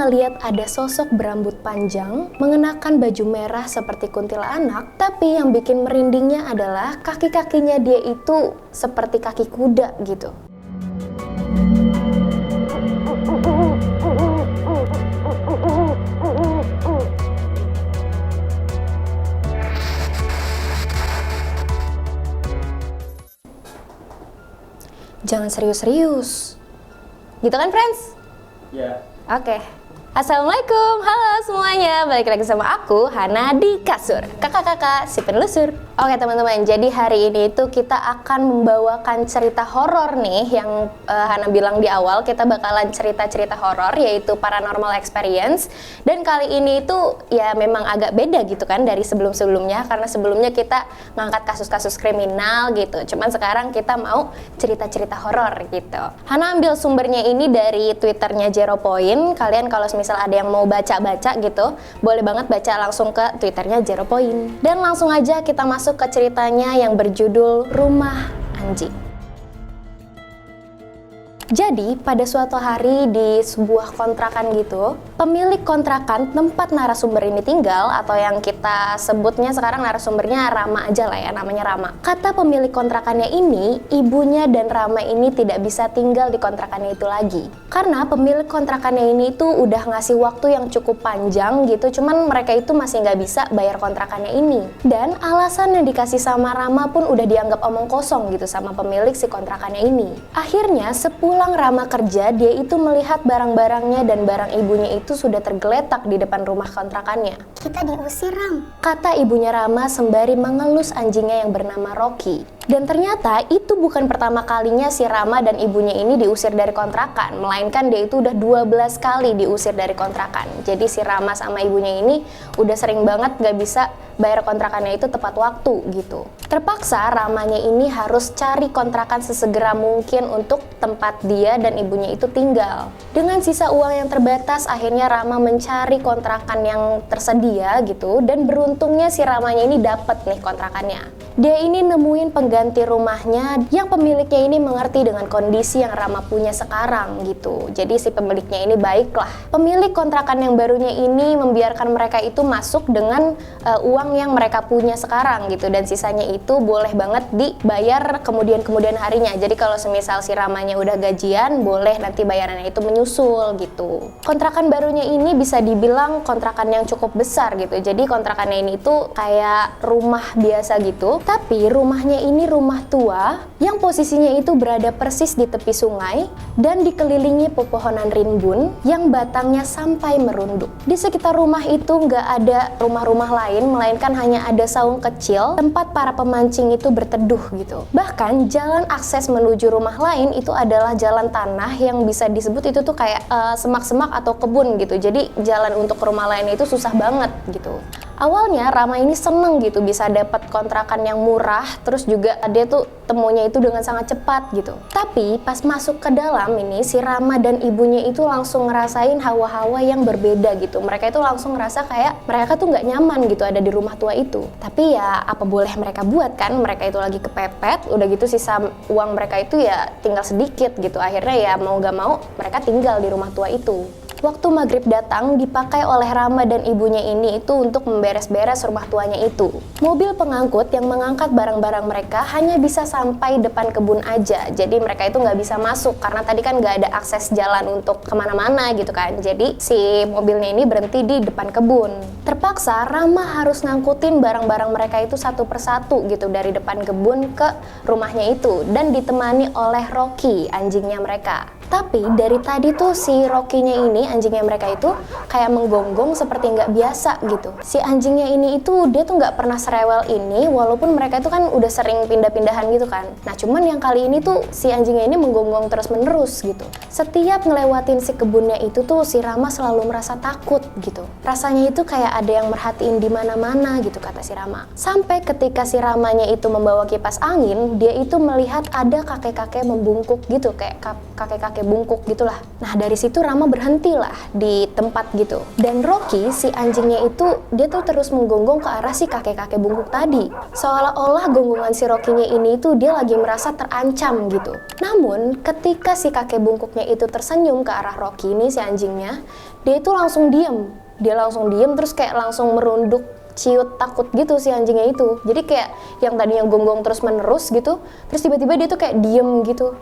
ngeliat ada sosok berambut panjang, mengenakan baju merah seperti kuntilanak, tapi yang bikin merindingnya adalah kaki-kakinya dia itu seperti kaki kuda gitu. Jangan serius-serius. Gitu kan, friends? Ya. Oke. Assalamualaikum, halo semuanya. Balik lagi sama aku, Hana di Kasur. Kakak-kakak si penelusur. Oke teman-teman, jadi hari ini itu kita akan membawakan cerita horor nih yang Hana bilang di awal. Kita bakalan cerita-cerita horor, yaitu paranormal experience. Dan kali ini itu ya memang agak beda gitu kan dari sebelum-sebelumnya, karena sebelumnya kita ngangkat kasus-kasus kriminal gitu. Cuman sekarang kita mau cerita-cerita horor gitu. Hana ambil sumbernya ini dari Twitternya Zero Point. Kalian kalau misal ada yang mau baca-baca gitu, boleh banget baca langsung ke Twitternya Zero Point. Dan langsung aja kita masuk ke ceritanya yang berjudul Rumah Anjing. Jadi, pada suatu hari di sebuah kontrakan gitu, pemilik kontrakan tempat narasumber ini tinggal, atau yang kita sebutnya sekarang narasumbernya Rama aja lah ya, namanya Rama. Kata pemilik kontrakannya ini, ibunya dan Rama ini tidak bisa tinggal di kontrakannya itu lagi. Karena pemilik kontrakannya ini tuh udah ngasih waktu yang cukup panjang gitu, cuman mereka itu masih nggak bisa bayar kontrakannya ini. Dan alasan yang dikasih sama Rama pun udah dianggap omong kosong gitu sama pemilik si kontrakannya ini. Akhirnya, sepulang Rama kerja, dia itu melihat barang-barangnya dan barang ibunya itu sudah tergeletak di depan rumah kontrakannya. Kita diusir, Ram, kata ibunya Rama sembari mengelus anjingnya yang bernama Rocky. Dan ternyata itu bukan pertama kalinya si Rama dan ibunya ini diusir dari kontrakan, melainkan dia itu udah 12 kali diusir dari kontrakan. Jadi si Rama sama ibunya ini udah sering banget gak bisa bayar kontrakannya itu tepat waktu gitu. Terpaksa Ramanya ini harus cari kontrakan sesegera mungkin untuk tempat dia dan ibunya itu tinggal. Dengan sisa uang yang terbatas, akhirnya Rama mencari kontrakan yang tersedia gitu, dan beruntungnya si Ramanya ini dapet nih kontrakannya. Dia ini nemuin pengganti rumahnya yang pemiliknya ini mengerti dengan kondisi yang Rama punya sekarang gitu. Jadi si pemiliknya ini baiklah. Pemilik kontrakan yang barunya ini membiarkan mereka itu masuk dengan uang yang mereka punya sekarang gitu, dan sisanya itu boleh banget dibayar kemudian harinya. Jadi kalau semisal si Ramanya udah gajian, boleh nanti bayarannya itu menyusul gitu. Kontrakan barunya ini bisa dibilang kontrakan yang cukup besar gitu. Jadi kontrakannya ini tuh kayak rumah biasa gitu. Tapi rumahnya ini rumah tua yang posisinya itu berada persis di tepi sungai dan dikelilingi pepohonan rimbun yang batangnya sampai merunduk. Di sekitar rumah itu nggak ada rumah-rumah lain, melainkan hanya ada saung kecil tempat para pemancing itu berteduh gitu. Bahkan jalan akses menuju rumah lain itu adalah jalan tanah yang bisa disebut itu tuh kayak semak-semak atau kebun gitu. Jadi jalan untuk rumah lain itu susah banget gitu. Awalnya Rama ini seneng gitu bisa dapat kontrakan yang murah, terus juga dia tuh temunya itu dengan sangat cepat gitu. Tapi pas masuk ke dalam ini, si Rama dan ibunya itu langsung ngerasain hawa-hawa yang berbeda gitu. Mereka itu langsung ngerasa kayak mereka tuh nggak nyaman gitu ada di rumah tua itu. Tapi ya apa boleh mereka buat kan, mereka itu lagi kepepet, udah gitu sisa uang mereka itu ya tinggal sedikit gitu. Akhirnya ya mau gak mau mereka tinggal di rumah tua itu. Waktu maghrib datang dipakai oleh Rama dan ibunya ini itu untuk memberes-beres rumah tuanya itu. Mobil pengangkut yang mengangkat barang-barang mereka hanya bisa sampai depan kebun aja. Jadi mereka itu nggak bisa masuk karena tadi kan nggak ada akses jalan untuk kemana-mana gitu kan. Jadi si mobilnya ini berhenti di depan kebun. Terpaksa Rama harus ngangkutin barang-barang mereka itu satu persatu gitu dari depan kebun ke rumahnya itu, dan ditemani oleh Rocky, anjingnya mereka. Tapi dari tadi tuh si Rocky-nya ini, anjingnya mereka itu kayak menggonggong seperti nggak biasa gitu. Si anjingnya ini itu dia tuh nggak pernah serewel ini, walaupun mereka itu kan udah sering pindah-pindahan gitu kan. Nah cuman yang kali ini tuh si anjingnya ini menggonggong terus-menerus gitu. Setiap ngelewatin si kebunnya itu tuh si Rama selalu merasa takut gitu. Rasanya itu kayak ada yang merhatiin di mana-mana gitu, kata si Rama. Sampai ketika si Ramanya itu membawa kipas angin, dia itu melihat ada kakek-kakek membungkuk gitu, kayak kakek-kakek kakek-kakek bungkuk gitulah. Nah dari situ Rama berhentilah di tempat gitu. Dan Rocky, si anjingnya itu, dia tuh terus menggonggong ke arah si kakek-kakek bungkuk tadi. Seolah-olah gonggongan si Rocky-nya ini tuh dia lagi merasa terancam gitu. Namun ketika si kakek bungkuknya itu tersenyum ke arah Rocky ini, si anjingnya, dia itu langsung diem. Dia langsung diem terus kayak langsung merunduk, ciut takut gitu si anjingnya itu. Jadi kayak yang tadinya gonggong terus menerus gitu, terus tiba-tiba dia tuh kayak diem gitu.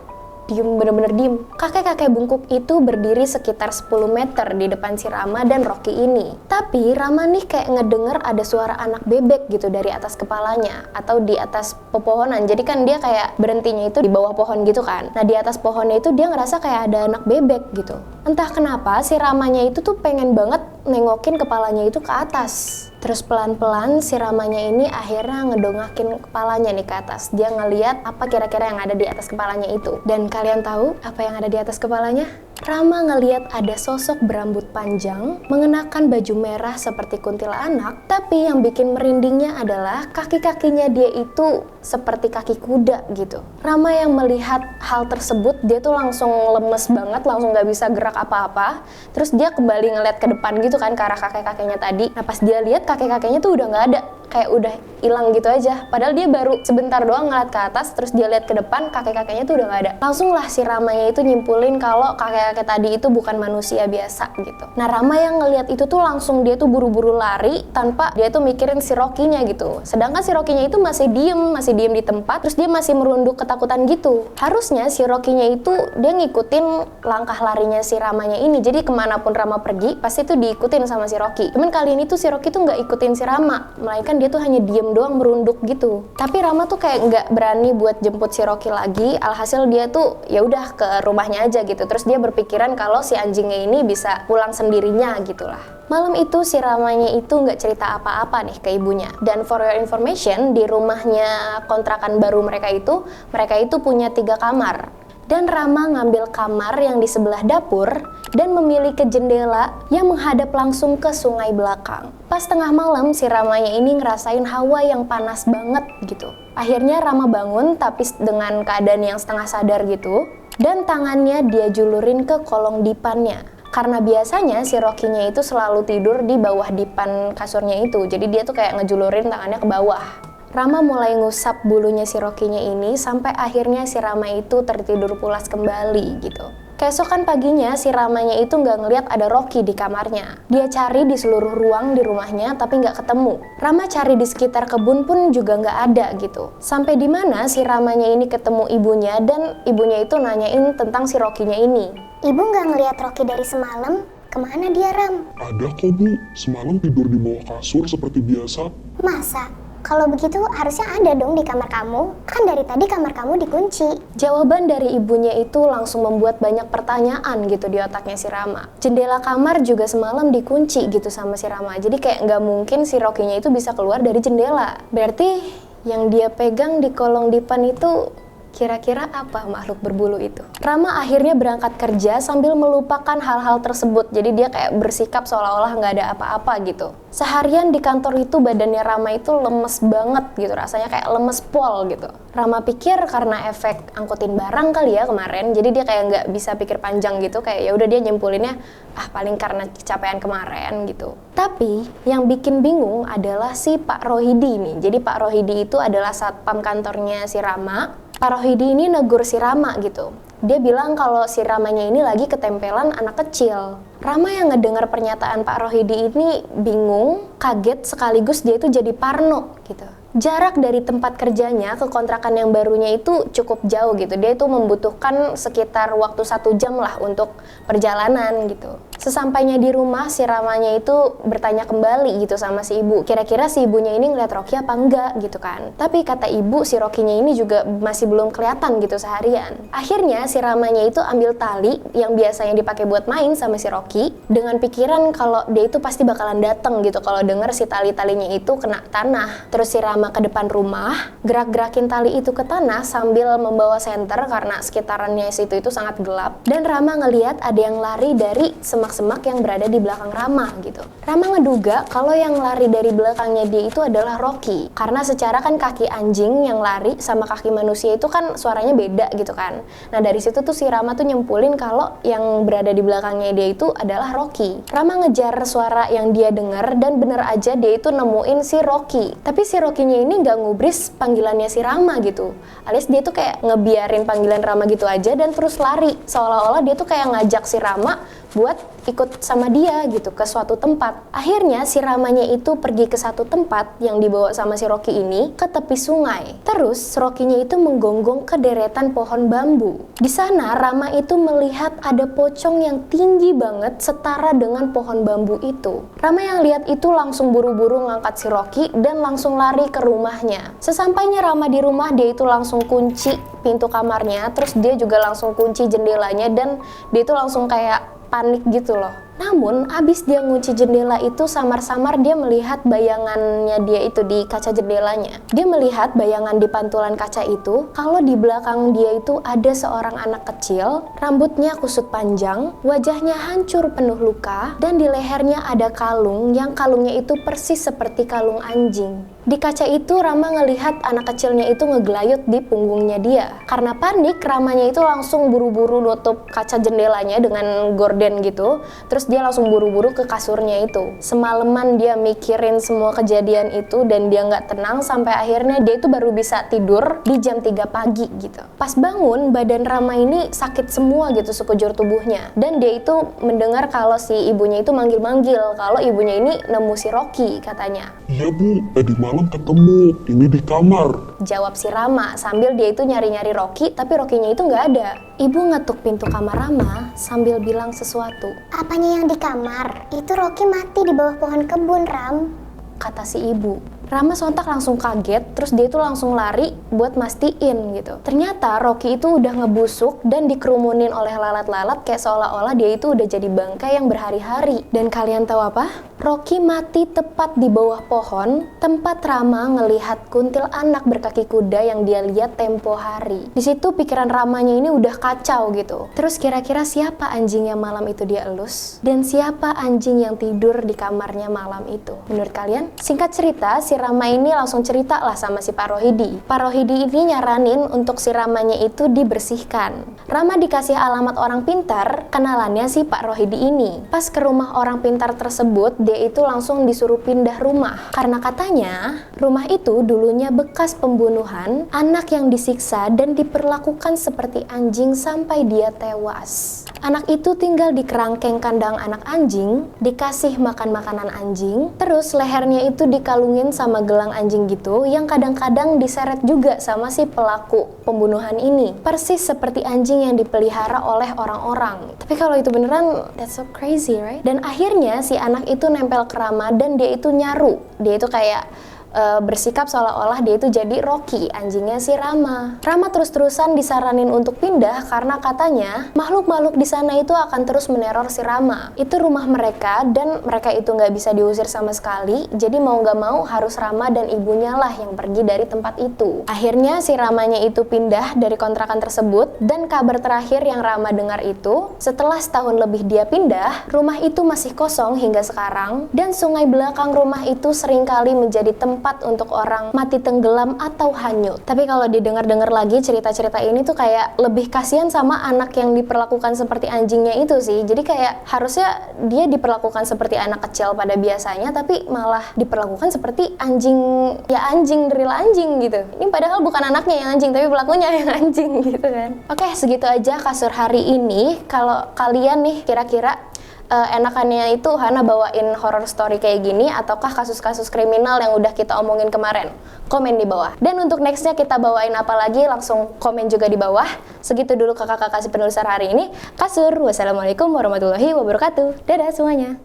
Diem, bener-bener diem. Kakek-kakek bungkuk itu berdiri sekitar 10 meter di depan si Rama dan Rocky ini. Tapi Rama nih kayak ngedenger ada suara anak bebek gitu dari atas kepalanya atau di atas pepohonan. Jadi kan dia kayak berhentinya itu di bawah pohon gitu kan. Nah di atas pohonnya itu dia ngerasa kayak ada anak bebek gitu. Entah kenapa si Ramanya itu tuh pengen banget nengokin kepalanya itu ke atas. Terus pelan-pelan si Ramanya ini akhirnya ngedongakin kepalanya nih ke atas. Dia ngeliat apa kira-kira yang ada di atas kepalanya itu. Dan kalian tahu apa yang ada di atas kepalanya? Rama ngeliat ada sosok berambut panjang, mengenakan baju merah seperti kuntilanak, tapi yang bikin merindingnya adalah kaki-kakinya dia itu seperti kaki kuda gitu. Rama yang melihat hal tersebut, dia tuh langsung lemes banget, langsung gak bisa gerak apa-apa. Terus dia kembali ngeliat ke depan gitu kan, ke arah kakek-kakeknya tadi. Nah pas dia lihat kakek-kakeknya tuh udah gak ada, kayak udah hilang gitu aja. Padahal dia baru sebentar doang ngeliat ke atas, terus dia lihat ke depan, kakek-kakeknya tuh udah gak ada. Langsung lah si Ramanya itu nyimpulin kalau kakek-kakek tadi itu bukan manusia biasa gitu. Nah Rama yang ngelihat itu tuh langsung dia tuh buru-buru lari tanpa dia tuh mikirin si Rocky-nya gitu. Sedangkan si Rocky-nya itu masih diem di tempat, terus dia masih merunduk ketakutan gitu. Harusnya si Rocky-nya itu dia ngikutin langkah larinya si Ramanya ini. Jadi kemanapun Rama pergi, pasti tuh diikutin sama si Rocky. Cuman kali ini tuh si Rocky tuh nggak ikutin si Rama, melainkan dia tuh hanya diem doang merunduk gitu. Tapi Rama tuh kayak nggak berani buat jemput si Rocky lagi. Alhasil dia tuh ya udah ke rumahnya aja gitu. Terus dia berpikiran kalau si anjingnya ini bisa pulang sendirinya gitulah. Malam itu si Ramanya itu nggak cerita apa-apa nih ke ibunya. Dan for your information, di rumahnya kontrakan baru mereka itu punya 3 kamar. Dan Rama ngambil kamar yang di sebelah dapur dan memiliki jendela yang menghadap langsung ke sungai belakang. Pas tengah malam si Ramanya ini ngerasain hawa yang panas banget gitu. Akhirnya Rama bangun tapi dengan keadaan yang setengah sadar gitu. Dan tangannya dia julurin ke kolong dipannya. Karena biasanya si Rocky-nya itu selalu tidur di bawah dipan kasurnya itu. Jadi dia tuh kayak ngejulurin tangannya ke bawah. Rama mulai ngusap bulunya si Rocky-nya ini sampai akhirnya si Rama itu tertidur pulas kembali gitu. Keesokan paginya si Ramanya itu nggak ngeliat ada Rocky di kamarnya. Dia cari di seluruh ruang di rumahnya tapi nggak ketemu. Rama cari di sekitar kebun pun juga nggak ada gitu. Sampai di mana si Ramanya ini ketemu ibunya dan ibunya itu nanyain tentang si Rocky-nya ini. Ibu nggak ngeliat Rocky dari semalam? Kemana dia, Ram? Ada kok Bu, semalam tidur di bawah kasur seperti biasa. Masa? Kalau begitu harusnya ada dong di kamar kamu. Kan dari tadi kamar kamu dikunci. Jawaban dari ibunya itu langsung membuat banyak pertanyaan gitu di otaknya si Rama. Jendela kamar juga semalam dikunci gitu sama si Rama. Jadi kayak nggak mungkin si Rocky-nya itu bisa keluar dari jendela. Berarti yang dia pegang di kolong dipan itu kira-kira apa makhluk berbulu itu? Rama akhirnya berangkat kerja sambil melupakan hal-hal tersebut. Jadi dia kayak bersikap seolah-olah nggak ada apa-apa gitu. Seharian di kantor itu badannya Rama itu lemes banget gitu. Rasanya kayak lemes pol gitu. Rama pikir karena efek angkutin barang kali ya kemarin. Jadi dia kayak nggak bisa pikir panjang gitu. Kayak ya udah dia nyimpulinnya paling karena kecapean kemarin gitu. Tapi yang bikin bingung adalah si Pak Rohidi nih. Jadi Pak Rohidi itu adalah satpam kantornya si Rama. Pak Rohidi ini negur si Rama gitu. Dia bilang kalau si Ramanya ini lagi ketempelan anak kecil. Rama yang ngedengar pernyataan Pak Rohidi ini bingung, kaget sekaligus dia itu jadi parno gitu. Jarak dari tempat kerjanya ke kontrakan yang barunya itu cukup jauh gitu. Dia itu membutuhkan sekitar waktu 1 jam lah untuk perjalanan gitu. Sesampainya di rumah si Ramanya itu bertanya kembali gitu sama si ibu. Kira-kira si ibunya ini ngeliat Rocky apa enggak gitu kan. Tapi kata ibu si Rocky-nya ini juga masih belum kelihatan gitu seharian. Akhirnya si Ramanya itu ambil tali yang biasanya dipakai buat main sama si Rocky dengan pikiran kalau dia itu pasti bakalan datang gitu kalau denger si tali-talinya itu kena tanah. Terus si Rama Rama ke depan rumah, gerak-gerakin tali itu ke tanah sambil membawa senter karena sekitarannya situ itu sangat gelap. Dan Rama ngelihat ada yang lari dari semak-semak yang berada di belakang Rama gitu. Rama ngeduga kalau yang lari dari belakangnya dia itu adalah Rocky. Karena secara kan kaki anjing yang lari sama kaki manusia itu kan suaranya beda gitu kan. Nah dari situ tuh si Rama tuh nyempulin kalau yang berada di belakangnya dia itu adalah Rocky. Rama ngejar suara yang dia dengar dan bener aja dia itu nemuin si Rocky. Tapi si Rocky-nya ini nggak ngubris panggilannya si Rama gitu. Alias dia tuh kayak ngebiarin panggilan Rama gitu aja dan terus lari. Seolah-olah dia tuh kayak ngajak si Rama buat ikut sama dia gitu ke suatu tempat. Akhirnya si Ramanya itu pergi ke satu tempat yang dibawa sama si Rocky ini ke tepi sungai. Terus Rocky-nya itu menggonggong ke deretan pohon bambu. Di sana Rama itu melihat ada pocong yang tinggi banget setara dengan pohon bambu itu. Rama yang lihat itu langsung buru-buru ngangkat si Rocky dan langsung lari ke rumahnya. Sesampainya Rama di rumah, dia itu langsung kunci pintu kamarnya, terus dia juga langsung kunci jendelanya dan dia itu langsung kayak panik gitu loh. Namun abis dia ngunci jendela itu, samar-samar dia melihat bayangannya dia itu di kaca jendelanya. Dia melihat bayangan di pantulan kaca itu kalau di belakang dia itu ada seorang anak kecil, rambutnya kusut panjang, wajahnya hancur penuh luka, dan di lehernya ada kalung yang kalungnya itu persis seperti kalung anjing. Di kaca itu Rama ngelihat anak kecilnya itu ngegelayut di punggungnya dia. Karena panik, Ramanya itu langsung buru-buru nutup kaca jendelanya dengan gorden gitu. Terus dia langsung buru-buru ke kasurnya itu. Semalaman dia mikirin semua kejadian itu dan dia nggak tenang sampai akhirnya dia itu baru bisa tidur di jam 3 pagi gitu. Pas bangun, badan Rama ini sakit semua gitu sekujur tubuhnya. Dan dia itu mendengar kalau si ibunya itu manggil-manggil kalau ibunya ini nemu si Rocky katanya. Iya bu, tadi malam ketemu, ini di kamar. Jawab si Rama sambil dia itu nyari-nyari Rocky, tapi Rocky-nya itu nggak ada. Ibu ngetuk pintu kamar Rama sambil bilang sesuatu. Apanya yang di kamar? Itu Rocky mati di bawah pohon kebun, Ram. Kata si ibu. Rama sontak langsung kaget, terus dia itu langsung lari buat mastiin gitu. Ternyata Rocky itu udah ngebusuk dan dikerumunin oleh lalat-lalat kayak seolah-olah dia itu udah jadi bangkai yang berhari-hari. Dan kalian tahu apa? Rocky mati tepat di bawah pohon, tempat Rama ngelihat kuntil anak berkaki kuda yang dia lihat tempo hari. Di situ pikiran Ramanya ini udah kacau gitu. Terus kira-kira siapa anjing yang malam itu dia elus? Dan siapa anjing yang tidur di kamarnya malam itu? Menurut kalian? Singkat cerita, si Rama ini langsung cerita lah sama si Pak Rohidi. Pak Rohidi ini nyaranin untuk si Ramanya itu dibersihkan. Rama dikasih alamat orang pintar, kenalannya si Pak Rohidi ini. Pas ke rumah orang pintar tersebut, dia itu langsung disuruh pindah rumah. Karena katanya, rumah itu dulunya bekas pembunuhan, anak yang disiksa dan diperlakukan seperti anjing sampai dia tewas. Anak itu tinggal di kerangkeng kandang anak anjing, dikasih makan makanan anjing, terus lehernya itu dikalungin sama gelang anjing gitu, yang kadang-kadang diseret juga sama si pelaku pembunuhan ini. Persis seperti anjing yang dipelihara oleh orang-orang. Tapi kalau itu beneran, that's so crazy, right? Dan akhirnya si anak itu nempel ke Rama dan dia itu nyaru. Dia itu kayak bersikap seolah-olah dia itu jadi Rocky, anjingnya si Rama. Rama terus-terusan disaranin untuk pindah karena katanya makhluk-makhluk di sana itu akan terus meneror si Rama. Itu rumah mereka dan mereka itu nggak bisa diusir sama sekali. Jadi mau nggak mau harus Rama dan ibunya lah yang pergi dari tempat itu. Akhirnya si Ramanya itu pindah dari kontrakan tersebut dan kabar terakhir yang Rama dengar itu setelah setahun lebih dia pindah, rumah itu masih kosong hingga sekarang dan sungai belakang rumah itu seringkali menjadi tempat untuk orang mati tenggelam atau hanyut. Tapi kalau didengar-dengar lagi cerita-cerita ini tuh kayak lebih kasihan sama anak yang diperlakukan seperti anjingnya itu sih. Jadi kayak harusnya dia diperlakukan seperti anak kecil pada biasanya, tapi malah diperlakukan seperti anjing, ya anjing, real anjing gitu. Ini padahal bukan anaknya yang anjing, tapi pelakunya yang anjing gitu kan. Oke, segitu aja kasur hari ini. Kalau kalian nih kira-kira enakannya itu Hana bawain horror story kayak gini ataukah kasus-kasus kriminal yang udah kita omongin kemarin? Komen di bawah. Dan untuk nextnya kita bawain apa lagi, langsung komen juga di bawah. Segitu dulu kakak-kakak si penulisan hari ini. Kasur, wassalamualaikum warahmatullahi wabarakatuh. Dadah semuanya.